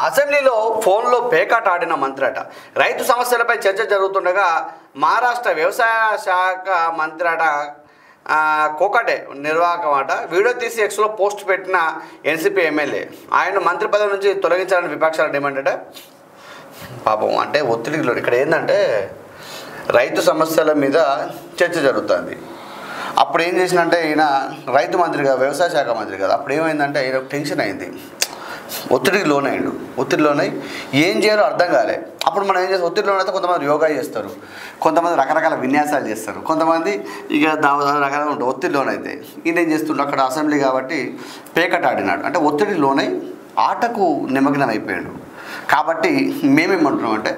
అసెంబ్లీలో ఫోన్లో పేకాట ఆడిన మంత్రి అట. రైతు సమస్యలపై చర్చ జరుగుతుండగా మహారాష్ట్ర వ్యవసాయ శాఖ మంత్రి అట కోకటే నిర్వాహకం అట. వీడియో తీసి ఎక్స్లో పోస్ట్ పెట్టిన ఎన్సీపీ ఎమ్మెల్యే ఆయన మంత్రి పదవి నుంచి తొలగించాలని విపక్షాల డిమాండ్ అట. పాపం అంటే ఒత్తిడిలో ఇక్కడ ఏంటంటే రైతు సమస్యల మీద చర్చ జరుగుతుంది. అప్పుడు ఏం చేసినంటే ఈయన రైతు మంత్రి కదా, వ్యవసాయ శాఖ మంత్రి కదా, అప్పుడు ఏమైందంటే ఈయన టెన్షన్ అయింది, ఒత్తిడికి లోనయ్యాడు. ఒత్తిడిలోనై ఏం చేయాలో అర్థం కాలే. అప్పుడు మనం ఏం చేస్తాం, ఒత్తిడిలోనైతే కొంతమంది యోగా చేస్తారు, కొంతమంది రకరకాల విన్యాసాలు చేస్తారు, కొంతమంది ఇక రకరకాల ఉంటుంది. ఒత్తిడిలోనైతే ఈయన ఏం చేస్తుండే, అక్కడ అసెంబ్లీ కాబట్టి పేకట ఆడినాడు. అంటే ఒత్తిడిలోనై ఆటకు నిమగ్నం అయిపోయాడు. కాబట్టి మేమేమంటున్నాం అంటే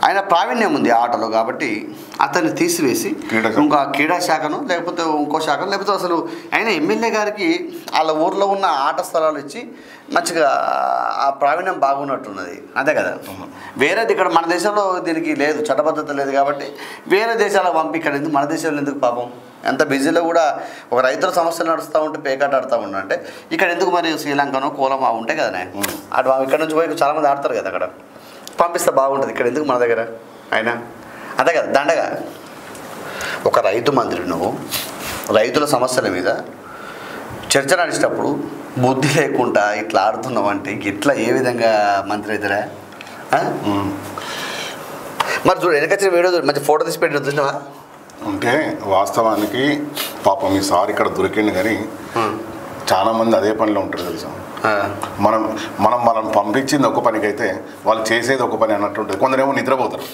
ఆయన ప్రావీణ్యం ఉంది ఆటలో, కాబట్టి అతన్ని తీసివేసి ఇంకా క్రీడా శాఖను లేకపోతే ఇంకో శాఖను లేకపోతే అసలు ఆయన ఎమ్మెల్యే గారికి వాళ్ళ ఊర్లో ఉన్న ఆట స్థలాలు ఇచ్చి మంచిగా ఆ ప్రావీణ్యం బాగున్నట్టున్నది. అంతే కదా. వేరేది ఇక్కడ మన దేశంలో దీనికి లేదు, చట్టబద్ధత లేదు. కాబట్టి వేరే దేశాలకు పంపి ఇక్కడ ఎందుకు, మన దేశంలో ఎందుకు? పాపం ఎంత బిజీలో కూడా ఒక రైతుల సమస్యలు నడుస్తూ ఉంటే పేకాట ఆడుతూ ఉన్నా అంటే ఇక్కడ ఎందుకు? మరి శ్రీలంకనో కోలమా ఉంటాయి కదా, అటు ఇక్కడ నుంచి పోయి చాలామంది ఆడతారు కదా, అక్కడ పంపిస్తే బాగుంటుంది. ఇక్కడ ఎందుకు మన దగ్గర? అయినా అదే కదా దండగా. ఒక రైతు మంత్రి నువ్వు రైతుల సమస్యల మీద చర్చ నడిచేటప్పుడు బుద్ధి లేకుండా ఇట్లా ఆడుతున్నావు అంటే ఇట్లా ఏ విధంగా మంత్రి అవుతారా? మరి చూడు వెనకొచ్చిన వీడియో మంచి ఫోటో తీసి పెట్టి చూసినావా? అంటే వాస్తవానికి పాపం ఈ సార్ ఇక్కడ దొరికింది, కానీ చాలా మంది అదే పనిలో ఉంటారు తెలుసా. మనం పంపించింది ఒక పనికి అయితే వాళ్ళు చేసేది ఒక పని అన్నట్టు ఉంటుంది. కొందరేమో నిద్రపోతారు.